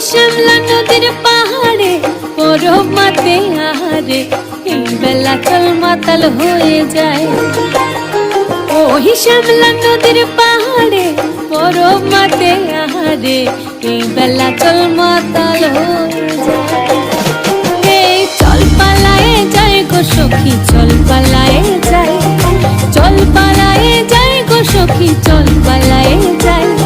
শ্যামলা নদীর পাহাড়ে বরফ মাতে আহারে এই বেলা চল মাতাল হয়ে যায়। ওই শ্যামলা নদীর পাহাড়ে বরফ মাতে আহারে এই বেলা চল মাতাল হয়ে যায়। এই চল পালায়ে যায় গো সখী, চল পালায়ে যায়, চল পালায়ে যায় গো সখী, চল পালায়ে যায়।